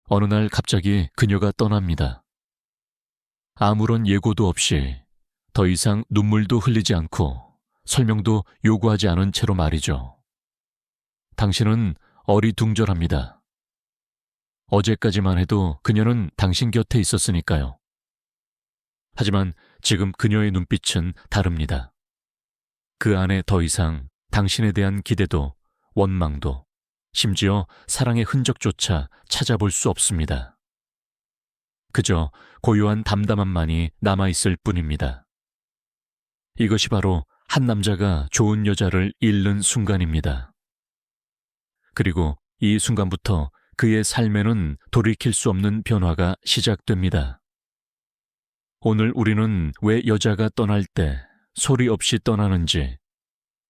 어느 날 갑자기 그녀가 떠납니다. 아무런 예고도 없이 더 이상 눈물도 흘리지 않고 설명도 요구하지 않은 채로 말이죠. 당신은 어리둥절합니다. 어제까지만 해도 그녀는 당신 곁에 있었으니까요. 하지만 지금 그녀의 눈빛은 다릅니다. 그 안에 더 이상 당신에 대한 기대도 원망도 심지어 사랑의 흔적조차 찾아볼 수 없습니다. 그저 고요한 담담함만이 남아있을 뿐입니다. 이것이 바로 한 남자가 좋은 여자를 잃는 순간입니다. 그리고 이 순간부터 그의 삶에는 돌이킬 수 없는 변화가 시작됩니다. 오늘 우리는 왜 여자가 떠날 때 소리 없이 떠나는지,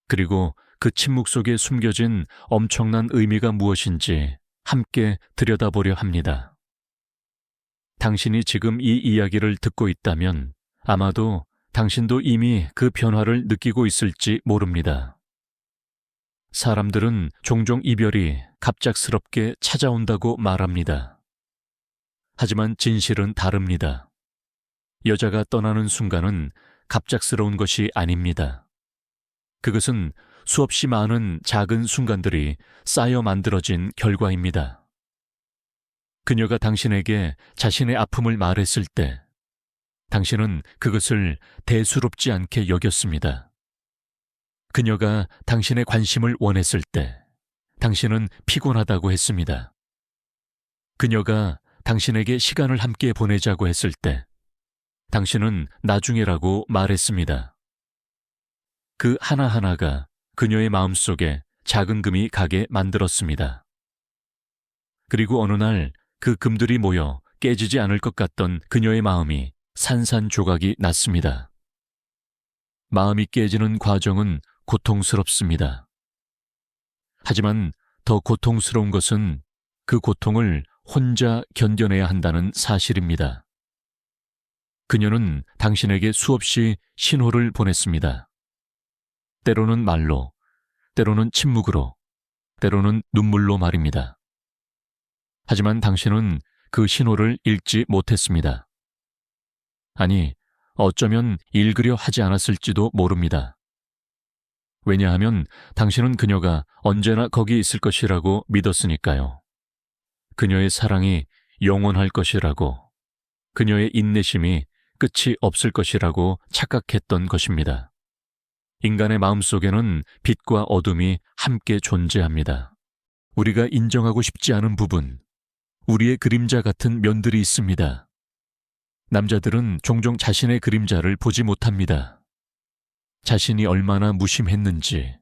그리고 그 침묵 속에 숨겨진 엄청난 의미가 무엇인지 함께 들여다보려 합니다. 당신이 지금 이 이야기를 듣고 있다면 아마도 당신도 이미 그 변화를 느끼고 있을지 모릅니다. 사람들은 종종 이별이 갑작스럽게 찾아온다고 말합니다. 하지만 진실은 다릅니다. 여자가 떠나는 순간은 갑작스러운 것이 아닙니다. 그것은 수없이 많은 작은 순간들이 쌓여 만들어진 결과입니다. 그녀가 당신에게 자신의 아픔을 말했을 때 당신은 그것을 대수롭지 않게 여겼습니다. 그녀가 당신의 관심을 원했을 때 당신은 피곤하다고 했습니다. 그녀가 당신에게 시간을 함께 보내자고 했을 때 당신은 나중에라고 말했습니다. 그 하나하나가 그녀의 마음속에 작은 금이 가게 만들었습니다. 그리고 어느 날 그 금들이 모여 깨지지 않을 것 같던 그녀의 마음이 산산조각이 났습니다. 마음이 깨지는 과정은 고통스럽습니다. 하지만 더 고통스러운 것은 그 고통을 혼자 견뎌내야 한다는 사실입니다. 그녀는 당신에게 수없이 신호를 보냈습니다. 때로는 말로, 때로는 침묵으로, 때로는 눈물로 말입니다. 하지만 당신은 그 신호를 읽지 못했습니다. 아니, 어쩌면 읽으려 하지 않았을지도 모릅니다. 왜냐하면 당신은 그녀가 언제나 거기 있을 것이라고 믿었으니까요. 그녀의 사랑이 영원할 것이라고, 그녀의 인내심이 끝이 없을 것이라고 착각했던 것입니다. 인간의 마음속에는 빛과 어둠이 함께 존재합니다. 우리가 인정하고 싶지 않은 부분, 우리의 그림자 같은 면들이 있습니다. 남자들은 종종 자신의 그림자를 보지 못합니다. 자신이 얼마나 무심했는지,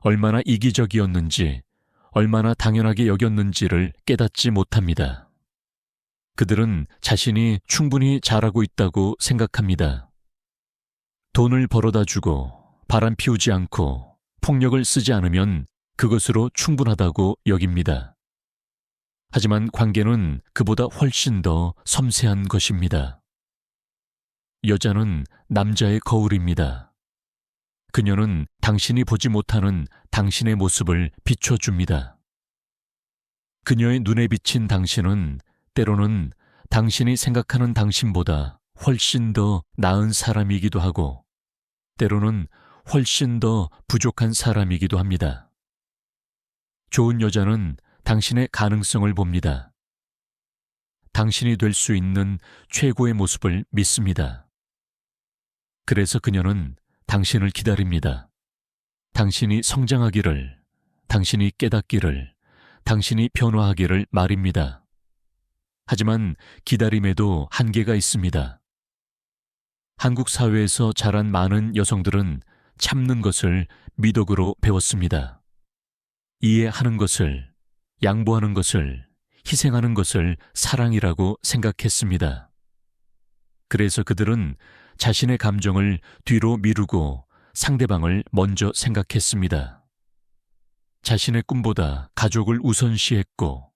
얼마나 이기적이었는지, 얼마나 당연하게 여겼는지를 깨닫지 못합니다. 그들은 자신이 충분히 잘하고 있다고 생각합니다. 돈을 벌어다 주고 바람 피우지 않고 폭력을 쓰지 않으면 그것으로 충분하다고 여깁니다. 하지만 관계는 그보다 훨씬 더 섬세한 것입니다. 여자는 남자의 거울입니다. 그녀는 당신이 보지 못하는 당신의 모습을 비춰줍니다. 그녀의 눈에 비친 당신은 때로는 당신이 생각하는 당신보다 훨씬 더 나은 사람이기도 하고 때로는 훨씬 더 부족한 사람이기도 합니다. 좋은 여자는 당신의 가능성을 봅니다. 당신이 될 수 있는 최고의 모습을 믿습니다. 그래서 그녀는 당신을 기다립니다. 당신이 성장하기를, 당신이 깨닫기를, 당신이 변화하기를 말입니다. 하지만 기다림에도 한계가 있습니다. 한국 사회에서 자란 많은 여성들은 참는 것을 미덕으로 배웠습니다. 이해하는 것을, 양보하는 것을, 희생하는 것을 사랑이라고 생각했습니다. 그래서 그들은 자신의 감정을 뒤로 미루고 상대방을 먼저 생각했습니다. 자신의 꿈보다 가족을 우선시했고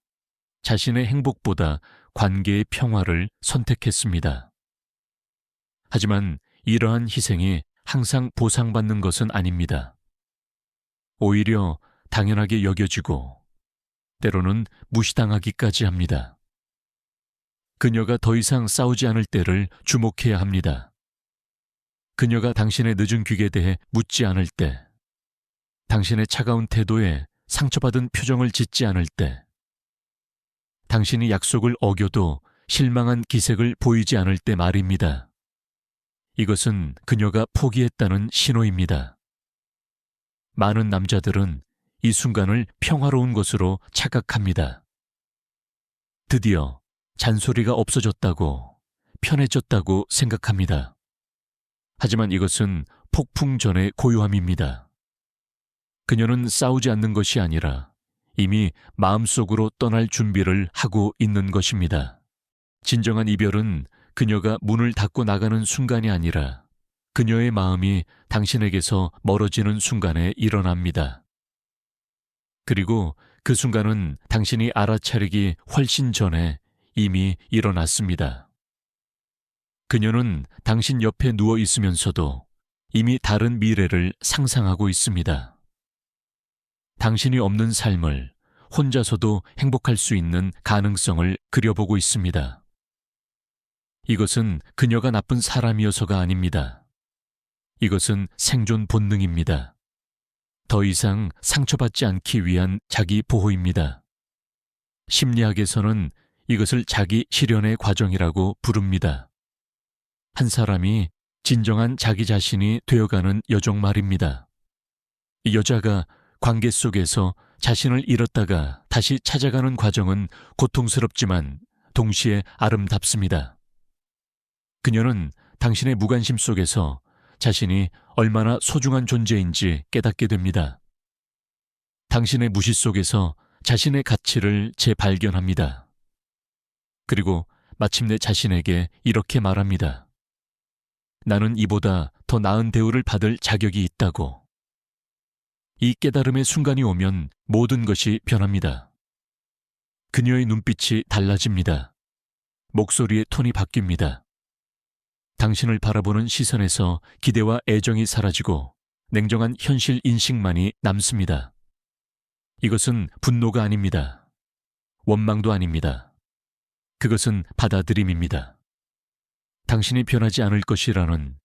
자신의 행복보다 관계의 평화를 선택했습니다. 하지만 이러한 희생이 항상 보상받는 것은 아닙니다. 오히려 당연하게 여겨지고 때로는 무시당하기까지 합니다. 그녀가 더 이상 싸우지 않을 때를 주목해야 합니다. 그녀가 당신의 늦은 귀에 대해 묻지 않을 때, 당신의 차가운 태도에 상처받은 표정을 짓지 않을 때, 당신이 약속을 어겨도 실망한 기색을 보이지 않을 때 말입니다. 이것은 그녀가 포기했다는 신호입니다. 많은 남자들은 이 순간을 평화로운 것으로 착각합니다. 드디어 잔소리가 없어졌다고, 편해졌다고 생각합니다. 하지만 이것은 폭풍 전의 고요함입니다. 그녀는 싸우지 않는 것이 아니라 이미 마음속으로 떠날 준비를 하고 있는 것입니다. 진정한 이별은 그녀가 문을 닫고 나가는 순간이 아니라 그녀의 마음이 당신에게서 멀어지는 순간에 일어납니다. 그리고 그 순간은 당신이 알아차리기 훨씬 전에 이미 일어났습니다. 그녀는 당신 옆에 누워 있으면서도 이미 다른 미래를 상상하고 있습니다. 당신이 없는 삶을 혼자서도 행복할 수 있는 가능성을 그려보고 있습니다. 이것은 그녀가 나쁜 사람이어서가 아닙니다. 이것은 생존 본능입니다. 더 이상 상처받지 않기 위한 자기 보호입니다. 심리학에서는 이것을 자기 실현의 과정이라고 부릅니다. 한 사람이 진정한 자기 자신이 되어가는 여정 말입니다. 이 여자가 관계 속에서 자신을 잃었다가 다시 찾아가는 과정은 고통스럽지만 동시에 아름답습니다. 그녀는 당신의 무관심 속에서 자신이 얼마나 소중한 존재인지 깨닫게 됩니다. 당신의 무시 속에서 자신의 가치를 재발견합니다. 그리고 마침내 자신에게 이렇게 말합니다. 나는 이보다 더 나은 대우를 받을 자격이 있다고. 이 깨달음의 순간이 오면 모든 것이 변합니다. 그녀의 눈빛이 달라집니다. 목소리의 톤이 바뀝니다. 당신을 바라보는 시선에서 기대와 애정이 사라지고 냉정한 현실 인식만이 남습니다. 이것은 분노가 아닙니다. 원망도 아닙니다. 그것은 받아들임입니다. 당신이 변하지 않을 것이라는,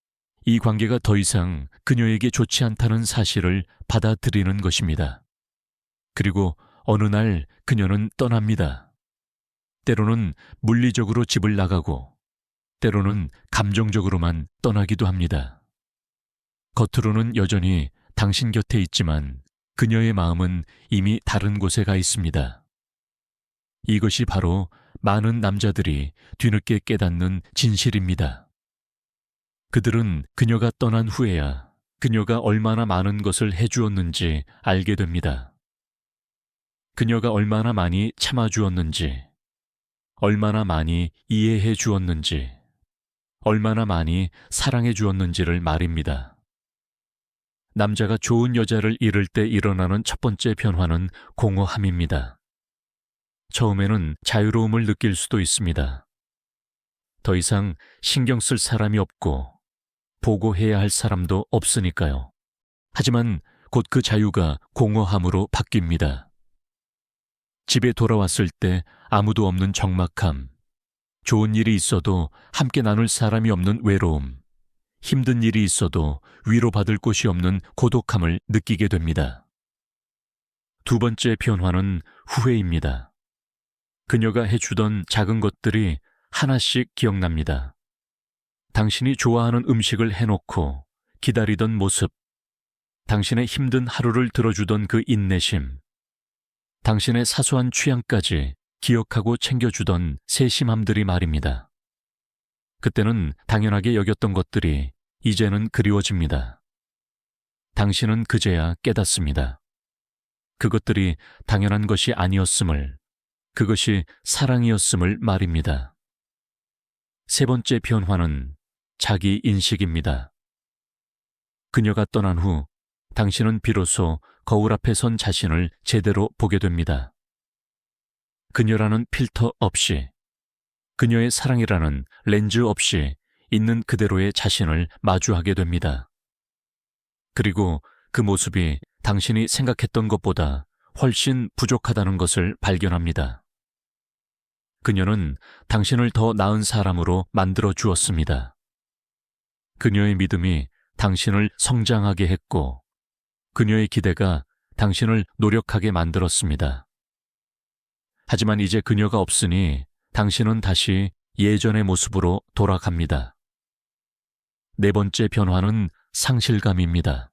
이 관계가 더 이상 그녀에게 좋지 않다는 사실을 받아들이는 것입니다. 그리고 어느 날 그녀는 떠납니다. 때로는 물리적으로 집을 나가고, 때로는 감정적으로만 떠나기도 합니다. 겉으로는 여전히 당신 곁에 있지만 그녀의 마음은 이미 다른 곳에 가 있습니다. 이것이 바로 많은 남자들이 뒤늦게 깨닫는 진실입니다. 그들은 그녀가 떠난 후에야 그녀가 얼마나 많은 것을 해주었는지 알게 됩니다. 그녀가 얼마나 많이 참아주었는지, 얼마나 많이 이해해 주었는지, 얼마나 많이 사랑해 주었는지를 말입니다. 남자가 좋은 여자를 잃을 때 일어나는 첫 번째 변화는 공허함입니다. 처음에는 자유로움을 느낄 수도 있습니다. 더 이상 신경 쓸 사람이 없고 보고해야 할 사람도 없으니까요. 하지만 곧 그 자유가 공허함으로 바뀝니다. 집에 돌아왔을 때 아무도 없는 적막함, 좋은 일이 있어도 함께 나눌 사람이 없는 외로움, 힘든 일이 있어도 위로받을 곳이 없는 고독함을 느끼게 됩니다. 두 번째 변화는 후회입니다. 그녀가 해주던 작은 것들이 하나씩 기억납니다. 당신이 좋아하는 음식을 해놓고 기다리던 모습, 당신의 힘든 하루를 들어주던 그 인내심, 당신의 사소한 취향까지 기억하고 챙겨주던 세심함들이 말입니다. 그때는 당연하게 여겼던 것들이 이제는 그리워집니다. 당신은 그제야 깨닫습니다. 그것들이 당연한 것이 아니었음을, 그것이 사랑이었음을 말입니다. 세 번째 변화는 자기 인식입니다. 그녀가 떠난 후 당신은 비로소 거울 앞에 선 자신을 제대로 보게 됩니다. 그녀라는 필터 없이, 그녀의 사랑이라는 렌즈 없이 있는 그대로의 자신을 마주하게 됩니다. 그리고 그 모습이 당신이 생각했던 것보다 훨씬 부족하다는 것을 발견합니다. 그녀는 당신을 더 나은 사람으로 만들어 주었습니다. 그녀의 믿음이 당신을 성장하게 했고, 그녀의 기대가 당신을 노력하게 만들었습니다. 하지만 이제 그녀가 없으니 당신은 다시 예전의 모습으로 돌아갑니다. 네 번째 변화는 상실감입니다.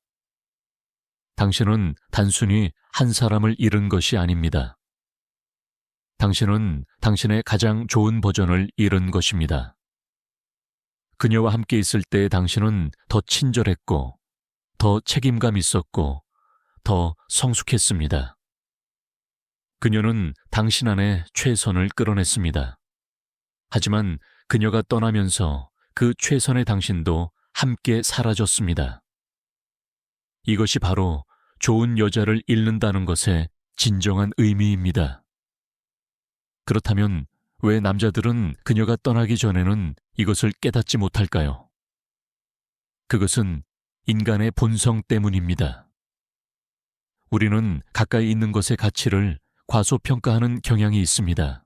당신은 단순히 한 사람을 잃은 것이 아닙니다. 당신은 당신의 가장 좋은 버전을 잃은 것입니다. 그녀와 함께 있을 때 당신은 더 친절했고, 더 책임감 있었고, 더 성숙했습니다. 그녀는 당신 안에 최선을 끌어냈습니다. 하지만 그녀가 떠나면서 그 최선의 당신도 함께 사라졌습니다. 이것이 바로 좋은 여자를 잃는다는 것의 진정한 의미입니다. 그렇다면 왜 남자들은 그녀가 떠나기 전에는 이것을 깨닫지 못할까요? 그것은 인간의 본성 때문입니다. 우리는 가까이 있는 것의 가치를 과소평가하는 경향이 있습니다.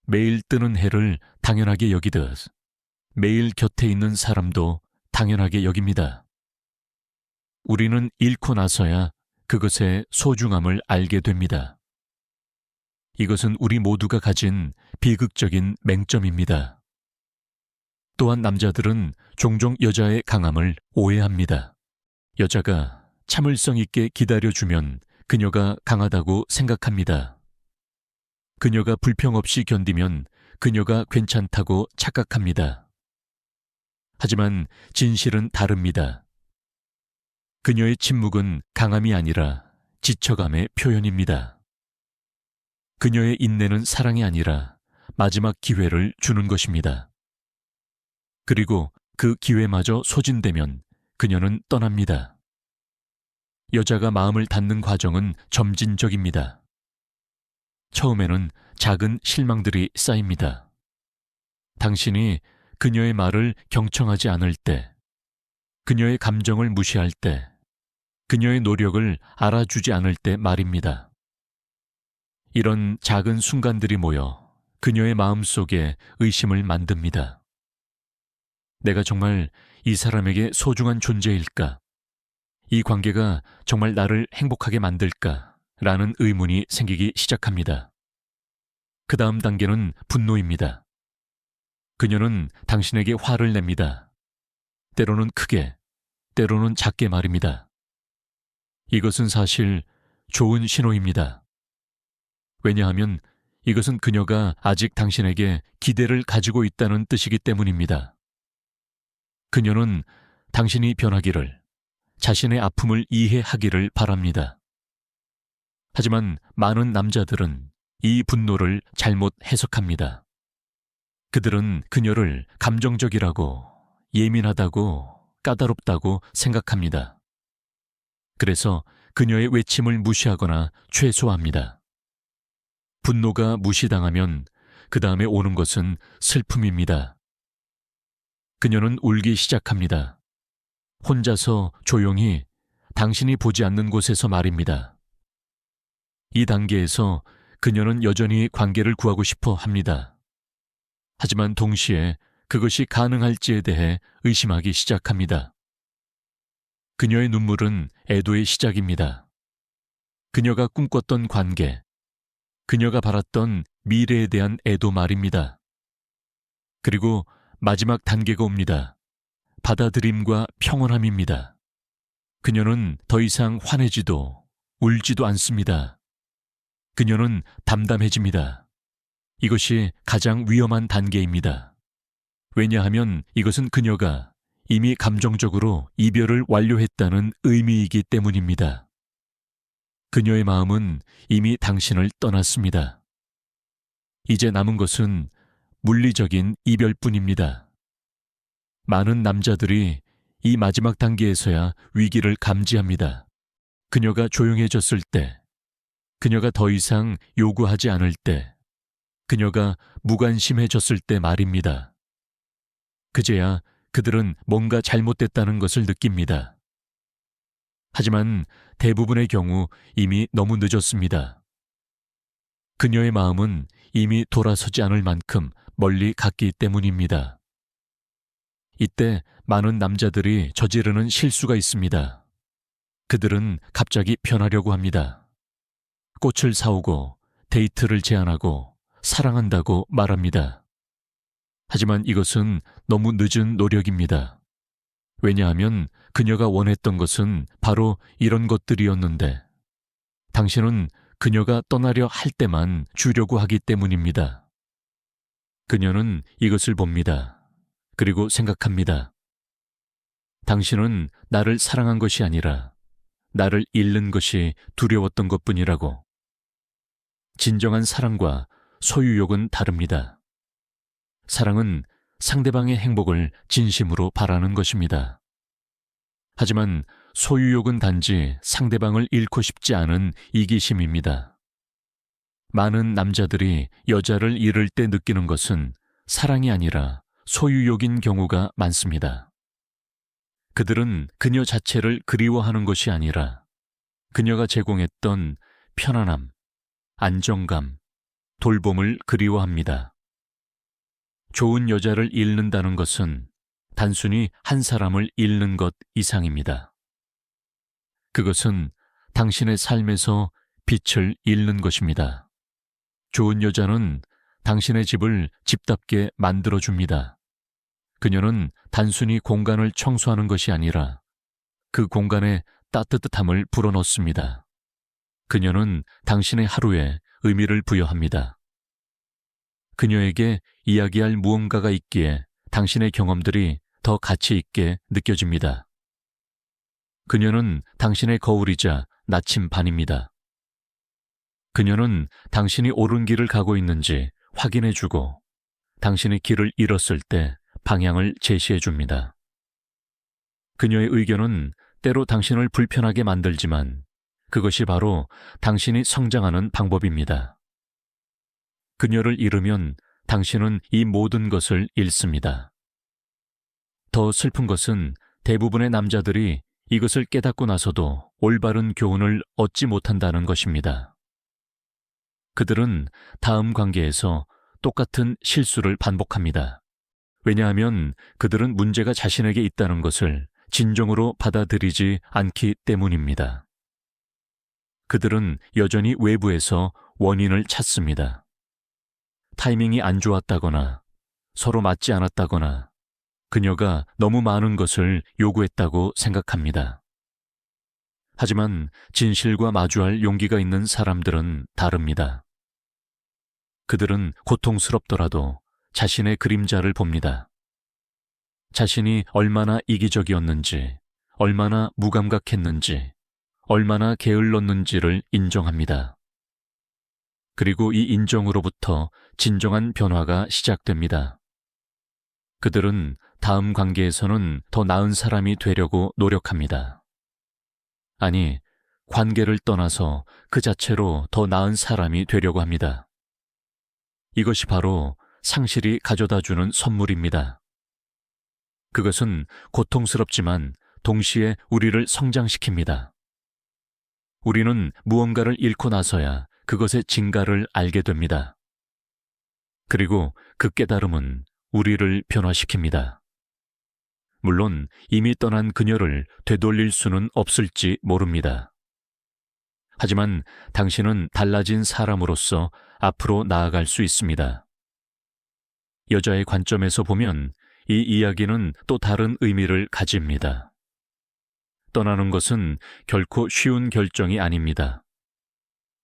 매일 뜨는 해를 당연하게 여기듯 매일 곁에 있는 사람도 당연하게 여깁니다. 우리는 잃고 나서야 그것의 소중함을 알게 됩니다. 이것은 우리 모두가 가진 비극적인 맹점입니다. 또한 남자들은 종종 여자의 강함을 오해합니다. 여자가 참을성 있게 기다려주면 그녀가 강하다고 생각합니다. 그녀가 불평 없이 견디면 그녀가 괜찮다고 착각합니다. 하지만 진실은 다릅니다. 그녀의 침묵은 강함이 아니라 지쳐감의 표현입니다. 그녀의 인내는 사랑이 아니라 마지막 기회를 주는 것입니다. 그리고 그 기회마저 소진되면 그녀는 떠납니다. 여자가 마음을 닫는 과정은 점진적입니다. 처음에는 작은 실망들이 쌓입니다. 당신이 그녀의 말을 경청하지 않을 때, 그녀의 감정을 무시할 때, 그녀의 노력을 알아주지 않을 때 말입니다. 이런 작은 순간들이 모여 그녀의 마음속에 의심을 만듭니다. 내가 정말 이 사람에게 소중한 존재일까? 이 관계가 정말 나를 행복하게 만들까? 라는 의문이 생기기 시작합니다. 그 다음 단계는 분노입니다. 그녀는 당신에게 화를 냅니다. 때로는 크게, 때로는 작게 말입니다. 이것은 사실 좋은 신호입니다. 왜냐하면 이것은 그녀가 아직 당신에게 기대를 가지고 있다는 뜻이기 때문입니다. 그녀는 당신이 변하기를, 자신의 아픔을 이해하기를 바랍니다. 하지만 많은 남자들은 이 분노를 잘못 해석합니다. 그들은 그녀를 감정적이라고, 예민하다고, 까다롭다고 생각합니다. 그래서 그녀의 외침을 무시하거나 최소화합니다. 분노가 무시당하면 그 다음에 오는 것은 슬픔입니다. 그녀는 울기 시작합니다. 혼자서 조용히 당신이 보지 않는 곳에서 말입니다. 이 단계에서 그녀는 여전히 관계를 구하고 싶어 합니다. 하지만 동시에 그것이 가능할지에 대해 의심하기 시작합니다. 그녀의 눈물은 애도의 시작입니다. 그녀가 꿈꿨던 관계, 그녀가 바랐던 미래에 대한 애도 말입니다. 그리고 마지막 단계가 옵니다. 받아들임과 평온함입니다. 그녀는 더 이상 화내지도 울지도 않습니다. 그녀는 담담해집니다. 이것이 가장 위험한 단계입니다. 왜냐하면 이것은 그녀가 이미 감정적으로 이별을 완료했다는 의미이기 때문입니다. 그녀의 마음은 이미 당신을 떠났습니다. 이제 남은 것은 물리적인 이별뿐입니다. 많은 남자들이 이 마지막 단계에서야 위기를 감지합니다. 그녀가 조용해졌을 때, 그녀가 더 이상 요구하지 않을 때, 그녀가 무관심해졌을 때 말입니다. 그제야 그들은 뭔가 잘못됐다는 것을 느낍니다. 하지만 대부분의 경우 이미 너무 늦었습니다. 그녀의 마음은 이미 돌아서지 않을 만큼 멀리 갔기 때문입니다. 이때 많은 남자들이 저지르는 실수가 있습니다. 그들은 갑자기 변하려고 합니다. 꽃을 사오고 데이트를 제안하고 사랑한다고 말합니다. 하지만 이것은 너무 늦은 노력입니다. 왜냐하면 그녀가 원했던 것은 바로 이런 것들이었는데 당신은 그녀가 떠나려 할 때만 주려고 하기 때문입니다. 그녀는 이것을 봅니다. 그리고 생각합니다. 당신은 나를 사랑한 것이 아니라 나를 잃는 것이 두려웠던 것뿐이라고. 진정한 사랑과 소유욕은 다릅니다. 사랑은 상대방의 행복을 진심으로 바라는 것입니다. 하지만 소유욕은 단지 상대방을 잃고 싶지 않은 이기심입니다. 많은 남자들이 여자를 잃을 때 느끼는 것은 사랑이 아니라 소유욕인 경우가 많습니다. 그들은 그녀 자체를 그리워하는 것이 아니라 그녀가 제공했던 편안함, 안정감, 돌봄을 그리워합니다. 좋은 여자를 잃는다는 것은 단순히 한 사람을 잃는 것 이상입니다. 그것은 당신의 삶에서 빛을 잃는 것입니다. 좋은 여자는 당신의 집을 집답게 만들어줍니다. 그녀는 단순히 공간을 청소하는 것이 아니라 그 공간에 따뜻함을 불어넣습니다. 그녀는 당신의 하루에 의미를 부여합니다. 그녀에게 이야기할 무언가가 있기에 당신의 경험들이 더 가치 있게 느껴집니다. 그녀는 당신의 거울이자 나침반입니다. 그녀는 당신이 옳은 길을 가고 있는지 확인해주고 당신이 길을 잃었을 때 방향을 제시해줍니다. 그녀의 의견은 때로 당신을 불편하게 만들지만 그것이 바로 당신이 성장하는 방법입니다. 그녀를 잃으면 당신은 이 모든 것을 잃습니다. 더 슬픈 것은 대부분의 남자들이 이것을 깨닫고 나서도 올바른 교훈을 얻지 못한다는 것입니다. 그들은 다음 관계에서 똑같은 실수를 반복합니다. 왜냐하면 그들은 문제가 자신에게 있다는 것을 진정으로 받아들이지 않기 때문입니다. 그들은 여전히 외부에서 원인을 찾습니다. 타이밍이 안 좋았다거나 서로 맞지 않았다거나 그녀가 너무 많은 것을 요구했다고 생각합니다. 하지만 진실과 마주할 용기가 있는 사람들은 다릅니다. 그들은 고통스럽더라도 자신의 그림자를 봅니다. 자신이 얼마나 이기적이었는지, 얼마나 무감각했는지, 얼마나 게을렀는지를 인정합니다. 그리고 이 인정으로부터 진정한 변화가 시작됩니다. 그들은 다음 관계에서는 더 나은 사람이 되려고 노력합니다. 아니, 관계를 떠나서 그 자체로 더 나은 사람이 되려고 합니다. 이것이 바로 상실이 가져다주는 선물입니다. 그것은 고통스럽지만 동시에 우리를 성장시킵니다. 우리는 무언가를 잃고 나서야 그것의 진가를 알게 됩니다. 그리고 그 깨달음은 우리를 변화시킵니다. 물론 이미 떠난 그녀를 되돌릴 수는 없을지 모릅니다. 하지만 당신은 달라진 사람으로서 앞으로 나아갈 수 있습니다. 여자의 관점에서 보면 이 이야기는 또 다른 의미를 가집니다. 떠나는 것은 결코 쉬운 결정이 아닙니다.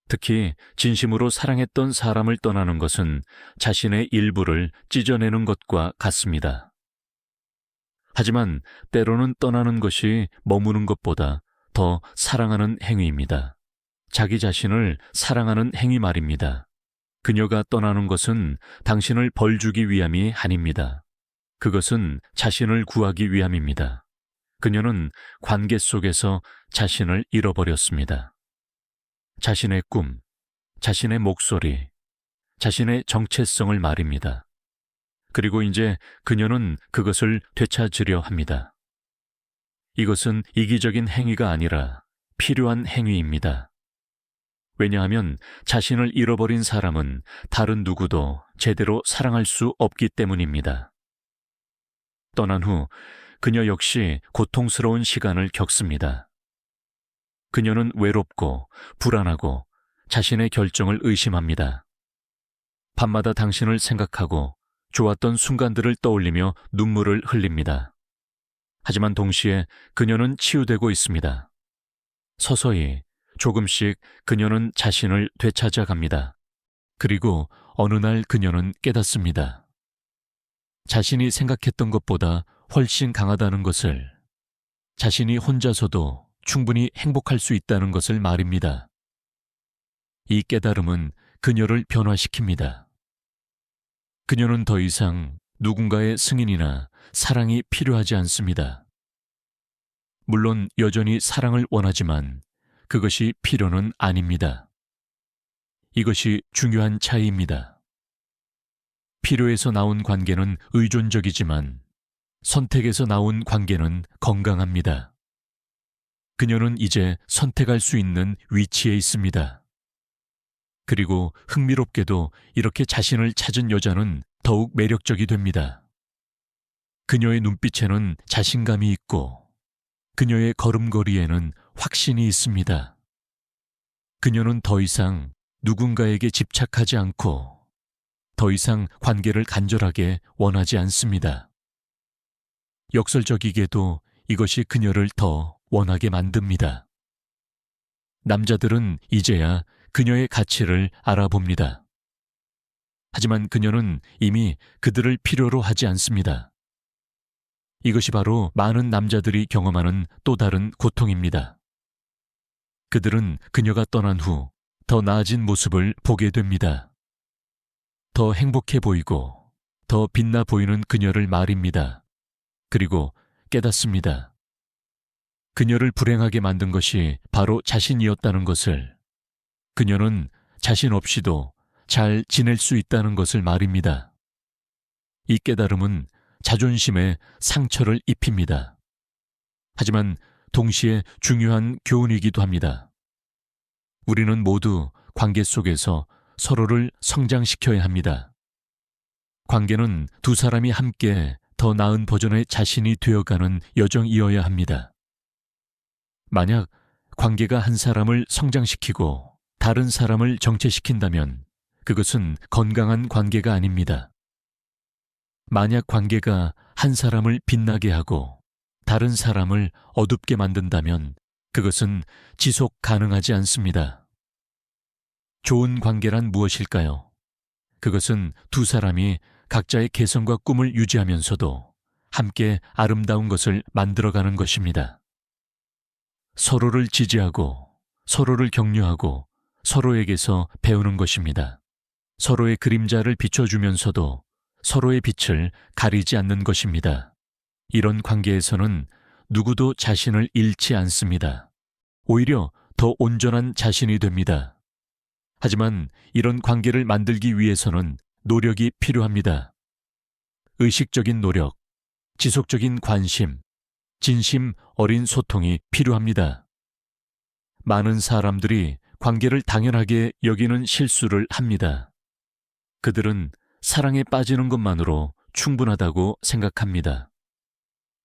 특히 진심으로 사랑했던 사람을 떠나는 것은 자신의 일부를 찢어내는 것과 같습니다. 하지만 때로는 떠나는 것이 머무는 것보다 더 사랑하는 행위입니다. 자기 자신을 사랑하는 행위 말입니다. 그녀가 떠나는 것은 당신을 벌주기 위함이 아닙니다. 그것은 자신을 구하기 위함입니다. 그녀는 관계 속에서 자신을 잃어버렸습니다. 자신의 꿈, 자신의 목소리, 자신의 정체성을 말입니다. 그리고 이제 그녀는 그것을 되찾으려 합니다. 이것은 이기적인 행위가 아니라 필요한 행위입니다. 왜냐하면 자신을 잃어버린 사람은 다른 누구도 제대로 사랑할 수 없기 때문입니다. 떠난 후 그녀 역시 고통스러운 시간을 겪습니다. 그녀는 외롭고 불안하고 자신의 결정을 의심합니다. 밤마다 당신을 생각하고 좋았던 순간들을 떠올리며 눈물을 흘립니다. 하지만 동시에 그녀는 치유되고 있습니다. 서서히 조금씩 그녀는 자신을 되찾아 갑니다. 그리고 어느 날 그녀는 깨닫습니다. 자신이 생각했던 것보다 훨씬 강하다는 것을, 자신이 혼자서도 충분히 행복할 수 있다는 것을 말입니다. 이 깨달음은 그녀를 변화시킵니다. 그녀는 더 이상 누군가의 승인이나 사랑이 필요하지 않습니다. 물론 여전히 사랑을 원하지만 그것이 필요는 아닙니다. 이것이 중요한 차이입니다. 필요에서 나온 관계는 의존적이지만 선택에서 나온 관계는 건강합니다. 그녀는 이제 선택할 수 있는 위치에 있습니다. 그리고 흥미롭게도 이렇게 자신을 찾은 여자는 더욱 매력적이 됩니다. 그녀의 눈빛에는 자신감이 있고 그녀의 걸음걸이에는 확신이 있습니다. 그녀는 더 이상 누군가에게 집착하지 않고 더 이상 관계를 간절하게 원하지 않습니다. 역설적이게도 이것이 그녀를 더 원하게 만듭니다. 남자들은 이제야 그녀의 가치를 알아봅니다. 하지만 그녀는 이미 그들을 필요로 하지 않습니다. 이것이 바로 많은 남자들이 경험하는 또 다른 고통입니다. 그들은 그녀가 떠난 후 더 나아진 모습을 보게 됩니다. 더 행복해 보이고 더 빛나 보이는 그녀를 말입니다. 그리고 깨닫습니다. 그녀를 불행하게 만든 것이 바로 자신이었다는 것을, 그녀는 자신 없이도 잘 지낼 수 있다는 것을 말입니다. 이 깨달음은 자존심에 상처를 입힙니다. 하지만 동시에 중요한 교훈이기도 합니다. 우리는 모두 관계 속에서 서로를 성장시켜야 합니다. 관계는 두 사람이 함께 더 나은 버전의 자신이 되어가는 여정이어야 합니다. 만약 관계가 한 사람을 성장시키고 다른 사람을 정체시킨다면 그것은 건강한 관계가 아닙니다. 만약 관계가 한 사람을 빛나게 하고 다른 사람을 어둡게 만든다면 그것은 지속 가능하지 않습니다. 좋은 관계란 무엇일까요? 그것은 두 사람이 각자의 개성과 꿈을 유지하면서도 함께 아름다운 것을 만들어가는 것입니다. 서로를 지지하고 서로를 격려하고 서로에게서 배우는 것입니다. 서로의 그림자를 비춰주면서도 서로의 빛을 가리지 않는 것입니다. 이런 관계에서는 누구도 자신을 잃지 않습니다. 오히려 더 온전한 자신이 됩니다. 하지만 이런 관계를 만들기 위해서는 노력이 필요합니다. 의식적인 노력, 지속적인 관심, 진심 어린 소통이 필요합니다. 많은 사람들이 관계를 당연하게 여기는 실수를 합니다. 그들은 사랑에 빠지는 것만으로 충분하다고 생각합니다.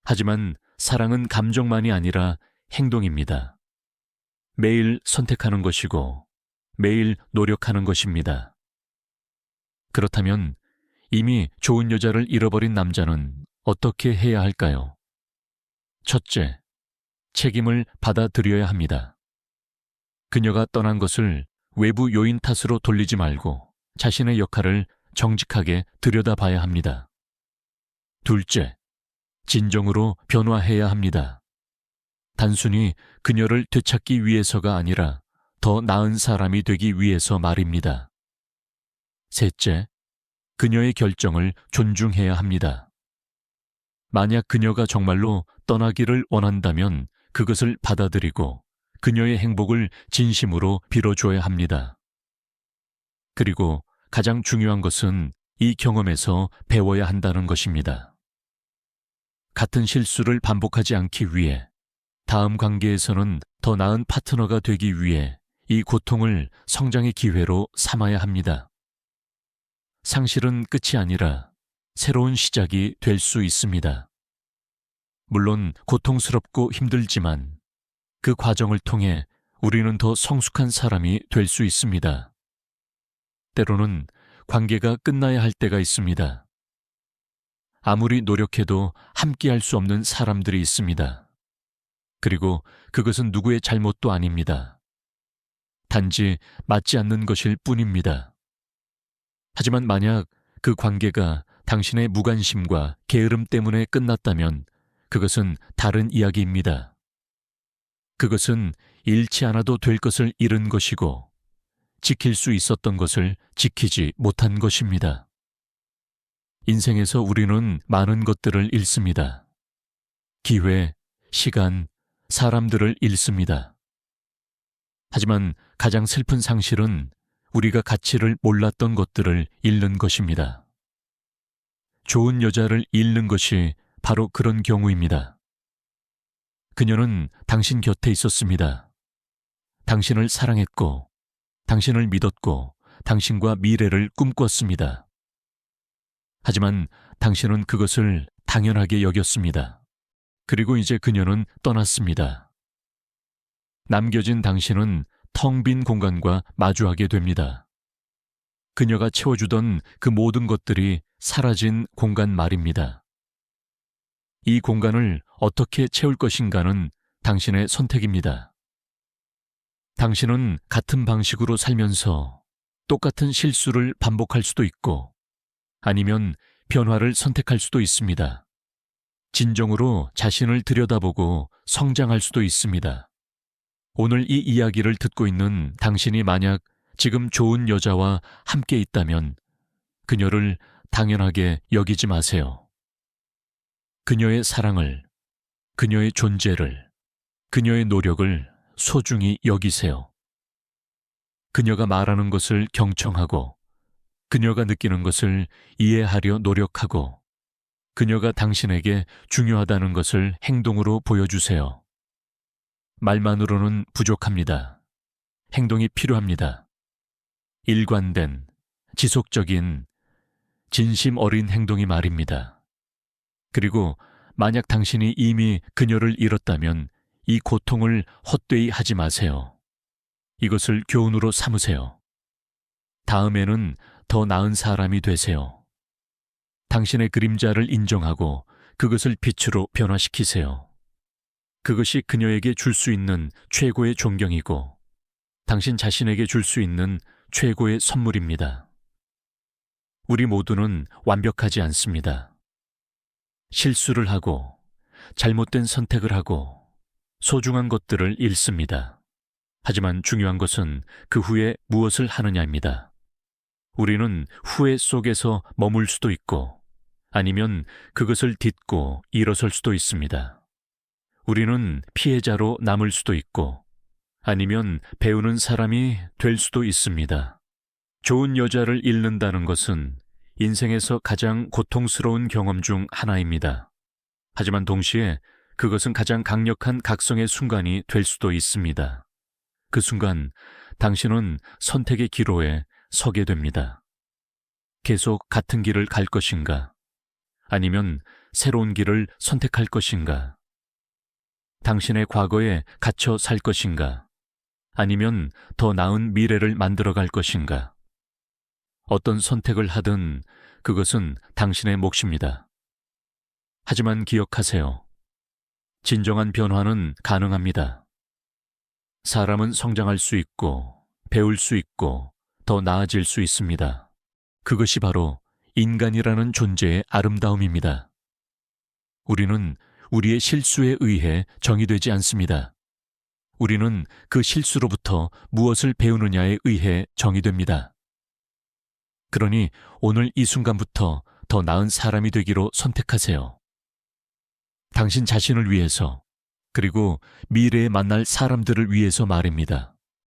하지만 사랑은 감정만이 아니라 행동입니다. 매일 선택하는 것이고 매일 노력하는 것입니다. 그렇다면 이미 좋은 여자를 잃어버린 남자는 어떻게 해야 할까요? 첫째, 책임을 받아들여야 합니다. 그녀가 떠난 것을 외부 요인 탓으로 돌리지 말고 자신의 역할을 정직하게 들여다봐야 합니다. 둘째, 진정으로 변화해야 합니다. 단순히 그녀를 되찾기 위해서가 아니라 더 나은 사람이 되기 위해서 말입니다. 셋째, 그녀의 결정을 존중해야 합니다. 만약 그녀가 정말로 떠나기를 원한다면 그것을 받아들이고 그녀의 행복을 진심으로 빌어줘야 합니다. 그리고 가장 중요한 것은 이 경험에서 배워야 한다는 것입니다. 같은 실수를 반복하지 않기 위해, 다음 관계에서는 더 나은 파트너가 되기 위해 이 고통을 성장의 기회로 삼아야 합니다. 상실은 끝이 아니라 새로운 시작이 될 수 있습니다. 물론 고통스럽고 힘들지만 그 과정을 통해 우리는 더 성숙한 사람이 될 수 있습니다. 때로는 관계가 끝나야 할 때가 있습니다. 아무리 노력해도 함께할 수 없는 사람들이 있습니다. 그리고 그것은 누구의 잘못도 아닙니다. 단지 맞지 않는 것일 뿐입니다. 하지만 만약 그 관계가 당신의 무관심과 게으름 때문에 끝났다면 그것은 다른 이야기입니다. 그것은 잃지 않아도 될 것을 잃은 것이고 지킬 수 있었던 것을 지키지 못한 것입니다. 인생에서 우리는 많은 것들을 잃습니다. 기회, 시간, 사람들을 잃습니다. 하지만 가장 슬픈 상실은 우리가 가치를 몰랐던 것들을 잃는 것입니다. 좋은 여자를 잃는 것이 바로 그런 경우입니다. 그녀는 당신 곁에 있었습니다. 당신을 사랑했고, 당신을 믿었고, 당신과 미래를 꿈꿨습니다. 하지만 당신은 그것을 당연하게 여겼습니다. 그리고 이제 그녀는 떠났습니다. 남겨진 당신은 텅 빈 공간과 마주하게 됩니다. 그녀가 채워주던 그 모든 것들이 사라진 공간 말입니다. 이 공간을 어떻게 채울 것인가는 당신의 선택입니다. 당신은 같은 방식으로 살면서 똑같은 실수를 반복할 수도 있고 아니면 변화를 선택할 수도 있습니다. 진정으로 자신을 들여다보고 성장할 수도 있습니다. 오늘 이 이야기를 듣고 있는 당신이 만약 지금 좋은 여자와 함께 있다면 그녀를 당연하게 여기지 마세요. 그녀의 사랑을, 그녀의 존재를, 그녀의 노력을 소중히 여기세요. 그녀가 말하는 것을 경청하고 그녀가 느끼는 것을 이해하려 노력하고 그녀가 당신에게 중요하다는 것을 행동으로 보여주세요. 말만으로는 부족합니다. 행동이 필요합니다. 일관된, 지속적인, 진심 어린 행동이 말입니다. 그리고 만약 당신이 이미 그녀를 잃었다면 이 고통을 헛되이 하지 마세요. 이것을 교훈으로 삼으세요. 다음에는 더 나은 사람이 되세요. 당신의 그림자를 인정하고 그것을 빛으로 변화시키세요. 그것이 그녀에게 줄 수 있는 최고의 존경이고 당신 자신에게 줄 수 있는 최고의 선물입니다. 우리 모두는 완벽하지 않습니다. 실수를 하고 잘못된 선택을 하고 소중한 것들을 잃습니다. 하지만 중요한 것은 그 후에 무엇을 하느냐입니다. 우리는 후회 속에서 머물 수도 있고 아니면 그것을 딛고 일어설 수도 있습니다. 우리는 피해자로 남을 수도 있고 아니면 배우는 사람이 될 수도 있습니다. 좋은 여자를 잃는다는 것은 인생에서 가장 고통스러운 경험 중 하나입니다. 하지만 동시에 그것은 가장 강력한 각성의 순간이 될 수도 있습니다. 그 순간 당신은 선택의 기로에 서게 됩니다. 계속 같은 길을 갈 것인가? 아니면 새로운 길을 선택할 것인가? 당신의 과거에 갇혀 살 것인가? 아니면 더 나은 미래를 만들어갈 것인가? 어떤 선택을 하든 그것은 당신의 몫입니다. 하지만 기억하세요. 진정한 변화는 가능합니다. 사람은 성장할 수 있고 배울 수 있고 더 나아질 수 있습니다. 그것이 바로 인간이라는 존재의 아름다움입니다. 우리는 우리의 실수에 의해 정의되지 않습니다. 우리는 그 실수로부터 무엇을 배우느냐에 의해 정의됩니다. 그러니 오늘 이 순간부터 더 나은 사람이 되기로 선택하세요. 당신 자신을 위해서, 그리고 미래에 만날 사람들을 위해서 말입니다.